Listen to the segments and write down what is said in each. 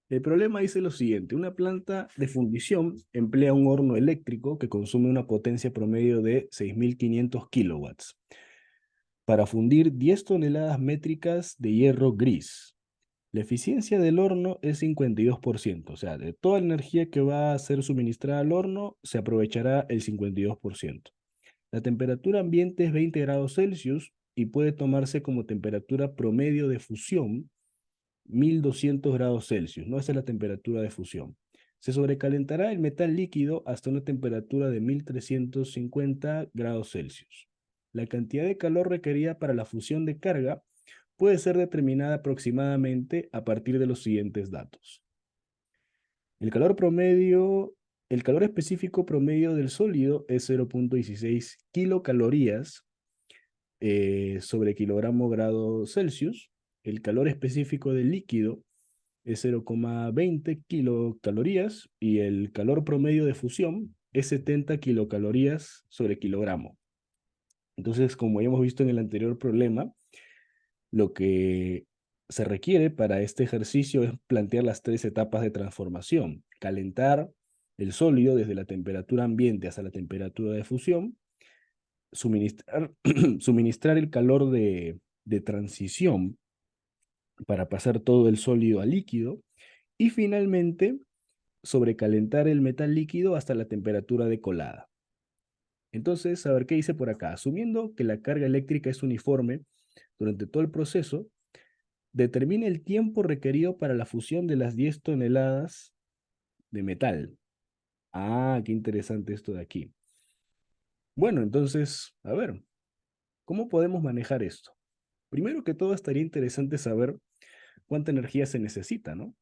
El problema dice lo siguiente: una planta de fundición emplea un horno eléctrico que consume una potencia promedio de 6.500 kilowatts para fundir 10 toneladas métricas de hierro gris. La eficiencia del horno es 52%, o sea, de toda la energía que va a ser suministrada al horno, se aprovechará el 52%. La temperatura ambiente es 20 grados Celsius y puede tomarse como temperatura promedio de fusión 1200 grados Celsius, ¿no? Esa es la temperatura de fusión. Se sobrecalentará el metal líquido hasta una temperatura de 1350 grados Celsius. La cantidad de calor requerida para la fusión de carga puede ser determinada aproximadamente a partir de los siguientes datos. El calor promedio, el calor específico promedio del sólido es 0.16 kilocalorías sobre kilogramo grado Celsius. El calor específico del líquido es 0,20 kilocalorías y el calor promedio de fusión es 70 kilocalorías sobre kilogramo. Entonces, como ya hemos visto en el anterior problema, lo que se requiere para este ejercicio es plantear las tres etapas de transformación: calentar el sólido desde la temperatura ambiente hasta la temperatura de fusión, suministrar, suministrar el calor de transición para pasar todo el sólido a líquido y finalmente sobrecalentar el metal líquido hasta la temperatura de colada. Entonces, a ver qué dice por acá. Asumiendo que la carga eléctrica es uniforme durante todo el proceso, determine el tiempo requerido para la fusión de las 10 toneladas de metal. Ah, qué interesante esto de aquí. Bueno, entonces, a ver, ¿cómo podemos manejar esto? Primero que todo, estaría interesante saber cuánta energía se necesita, ¿no?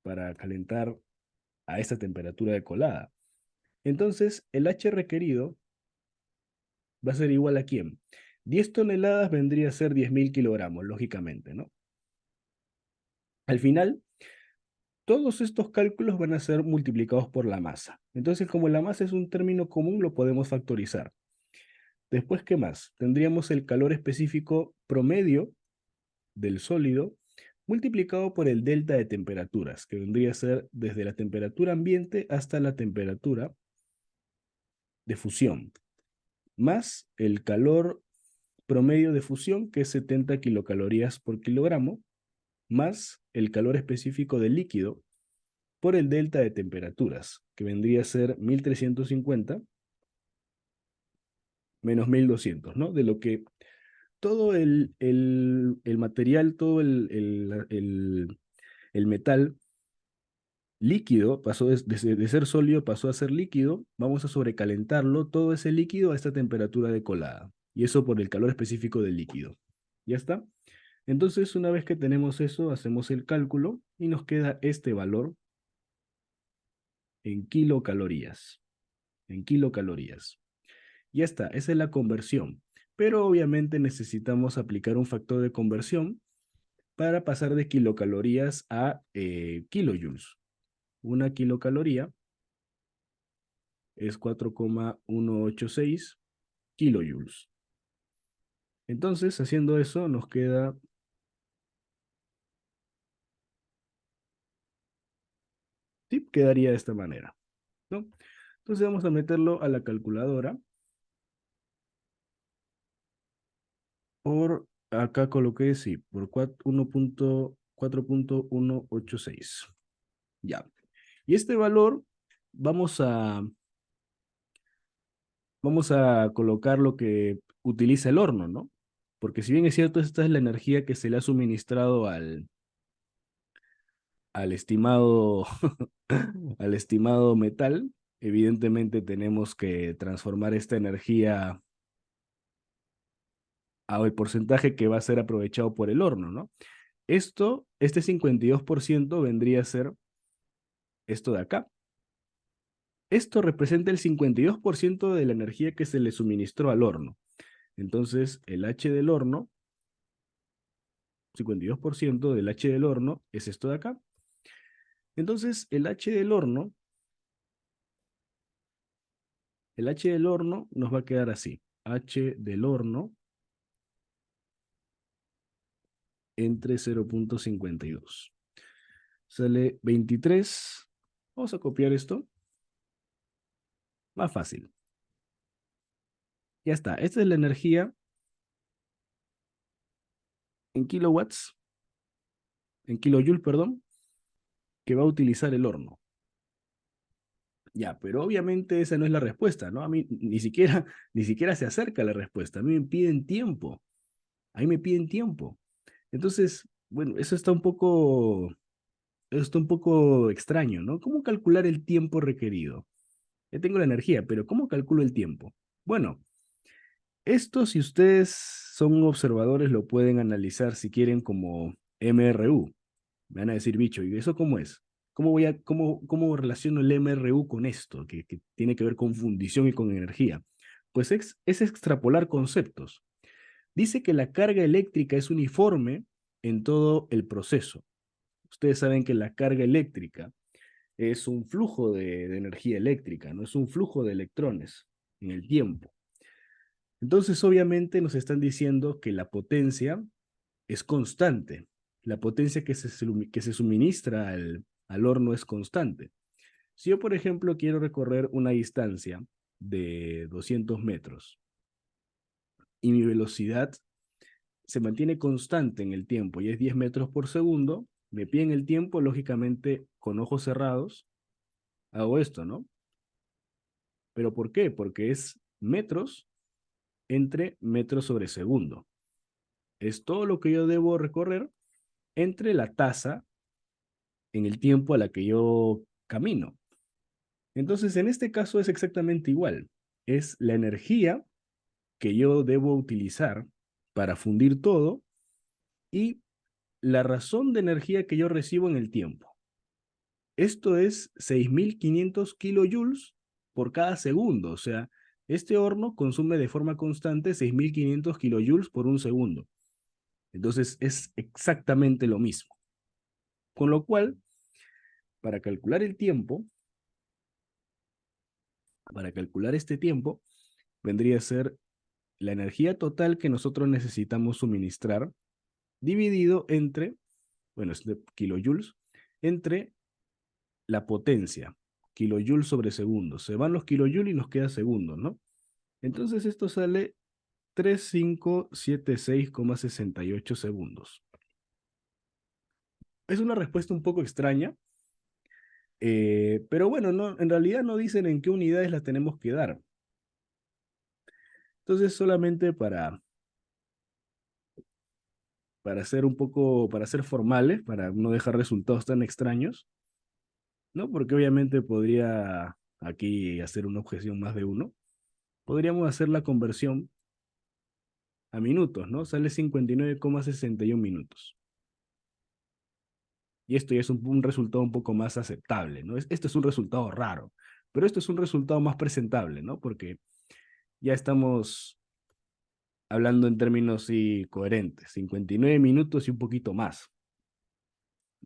Para calentar a esta temperatura de colada. Entonces, el H requerido va a ser igual a ¿quién? 10 toneladas vendría a ser 10.000 kilogramos, lógicamente, ¿no? Al final, todos estos cálculos van a ser multiplicados por la masa. Entonces, como la masa es un término común, lo podemos factorizar. Después, ¿qué más? Tendríamos el calor específico promedio del sólido multiplicado por el delta de temperaturas, que vendría a ser desde la temperatura ambiente hasta la temperatura de fusión, más el calor promedio de fusión, que es 70 kilocalorías por kilogramo, más el calor específico del líquido por el delta de temperaturas, que vendría a ser 1350 menos 1200, ¿no? De lo que todo el material, todo el metal líquido pasó de ser sólido, pasó a ser líquido. Vamos a sobrecalentarlo, todo ese líquido a esta temperatura de colada. Y eso por el calor específico del líquido. ¿Ya está? Entonces, una vez que tenemos eso, hacemos el cálculo y nos queda este valor en kilocalorías. En kilocalorías. Ya está, esa es la conversión. Pero obviamente necesitamos aplicar un factor de conversión para pasar de kilocalorías a kilojoules. Una kilocaloría es 4,186 kilojoules. Entonces, haciendo eso, nos queda, sí, quedaría de esta manera, ¿no? Entonces vamos a meterlo a la calculadora. Por acá coloqué, sí, por 1.4.186. Ya. Y este valor vamos a, vamos a colocar lo que utiliza el horno, ¿no? Porque si bien es cierto, esta es la energía que se le ha suministrado al estimado, al estimado metal, evidentemente tenemos que transformar esta energía al porcentaje que va a ser aprovechado por el horno, ¿no? Este 52% vendría a ser esto de acá. Esto representa el 52% de la energía que se le suministró al horno. Entonces, el H del horno, 52% del H del horno es esto de acá. Entonces, el H del horno nos va a quedar así. H del horno entre 0.52. Sale 23. Vamos a copiar esto. Más fácil. Ya está. Esta es la energía en kilowatts, en kilojoules, perdón, que va a utilizar el horno. Ya, pero obviamente esa no es la respuesta, ¿no? A mí ni siquiera se acerca a la respuesta. A mí me piden tiempo. A mí me piden tiempo. Entonces, bueno, eso está un poco extraño, ¿no? ¿Cómo calcular el tiempo requerido? Ya tengo la energía, pero ¿cómo calculo el tiempo? Bueno, esto si ustedes son observadores lo pueden analizar si quieren como MRU. Me van a decir, bicho, ¿y eso cómo es? ¿Cómo relaciono el MRU con esto, que tiene que ver con fundición y con energía? Pues es extrapolar conceptos. Dice que la carga eléctrica es uniforme en todo el proceso. Ustedes saben que la carga eléctrica es un flujo de energía eléctrica, no es un flujo de electrones en el tiempo. Entonces, obviamente, nos están diciendo que la potencia es constante. La potencia que se suministra al horno es constante. Si yo, por ejemplo, quiero recorrer una distancia de 200 metros y mi velocidad se mantiene constante en el tiempo y es 10 metros por segundo, me piden el tiempo, lógicamente, con ojos cerrados, hago esto, ¿no? ¿Pero por qué? Porque es metros entre metros sobre segundo. Es todo lo que yo debo recorrer entre la tasa en el tiempo a la que yo camino. Entonces, en este caso es exactamente igual. Es la energía que yo debo utilizar para fundir todo y la razón de energía que yo recibo en el tiempo. Esto es 6.500 kilojoules por cada segundo. O sea, este horno consume de forma constante 6.500 kilojoules por un segundo. Entonces, es exactamente lo mismo. Con lo cual, para calcular el tiempo, para calcular este tiempo, vendría a ser la energía total que nosotros necesitamos suministrar dividido entre, bueno, es de kilojoules, entre la potencia, kilojoules sobre segundo. Se van los kilojoules y nos queda segundos, ¿no? Entonces esto sale 3576,68 segundos. Es una respuesta un poco extraña, pero bueno, no, en realidad no dicen en qué unidades la tenemos que dar. Entonces solamente para ser formales, para no dejar resultados tan extraños, ¿no? Porque obviamente podría aquí hacer una objeción más de uno. Podríamos hacer la conversión a minutos, ¿no? Sale 59,61 minutos. Y esto ya es un resultado un poco más aceptable, ¿no? Esto es un resultado raro, pero esto es un resultado más presentable, ¿no? Porque ya estamos hablando en términos sí, coherentes, 59 minutos y un poquito más,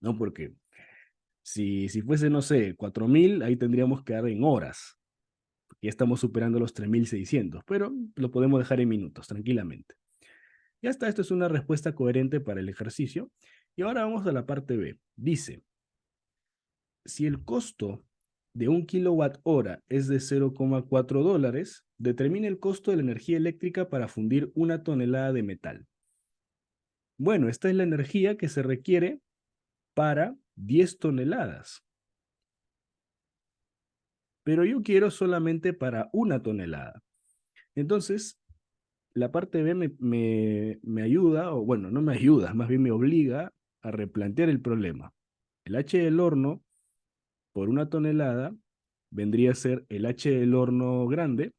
¿no? Porque si fuese, no sé, 4.000, ahí tendríamos que dar en horas. Ya estamos superando los 3.600, pero lo podemos dejar en minutos, tranquilamente. Ya está, esto es una respuesta coherente para el ejercicio. Y ahora vamos a la parte B. Dice, si el costo de un kilowatt hora es de 0,4 dólares, determine el costo de la energía eléctrica para fundir una tonelada de metal. Bueno, esta es la energía que se requiere para 10 toneladas. Pero yo quiero solamente para una tonelada. Entonces, la parte B me ayuda, o bueno, no me ayuda, más bien me obliga a replantear el problema. El H del horno por una tonelada vendría a ser el H del horno grande,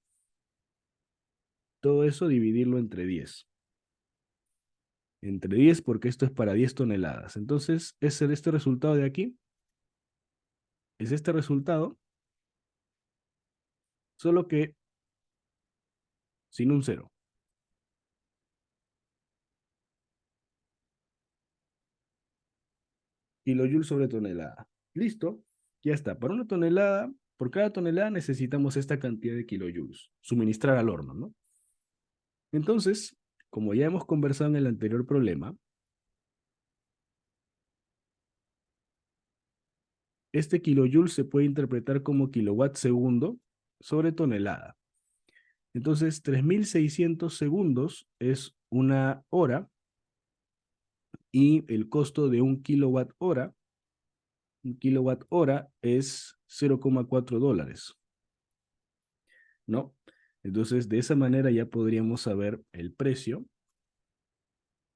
todo eso dividirlo entre 10. Entre 10 porque esto es para 10 toneladas. Entonces, es este resultado de aquí, es este resultado, solo que sin un cero. Kilojoules sobre tonelada. Listo, ya está. Para una tonelada, por cada tonelada necesitamos esta cantidad de kilojoules, suministrar al horno, ¿no? Entonces, como ya hemos conversado en el anterior problema, este kilojoule se puede interpretar como kilowatt segundo sobre tonelada. Entonces, 3600 segundos es una hora y el costo de un kilowatt hora es $0,4, ¿no? Entonces, de esa manera ya podríamos saber el precio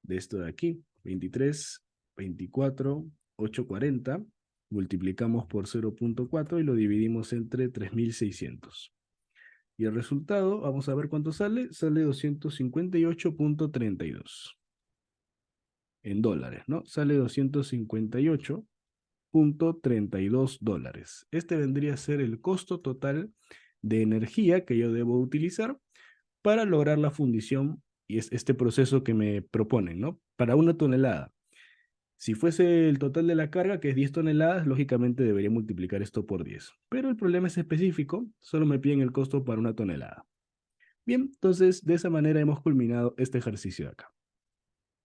de esto de aquí, 23, 24, 840, multiplicamos por 0,4 y lo dividimos entre 3600. Y el resultado, vamos a ver cuánto sale, sale 258,32 en dólares, ¿no? Sale 258,32 dólares. Este vendría a ser el costo total de energía que yo debo utilizar para lograr la fundición y es este proceso que me proponen, ¿no? Para una tonelada. Si fuese el total de la carga, que es 10 toneladas, lógicamente debería multiplicar esto por 10. Pero el problema es específico, solo me piden el costo para una tonelada. Bien, entonces de esa manera hemos culminado este ejercicio de acá.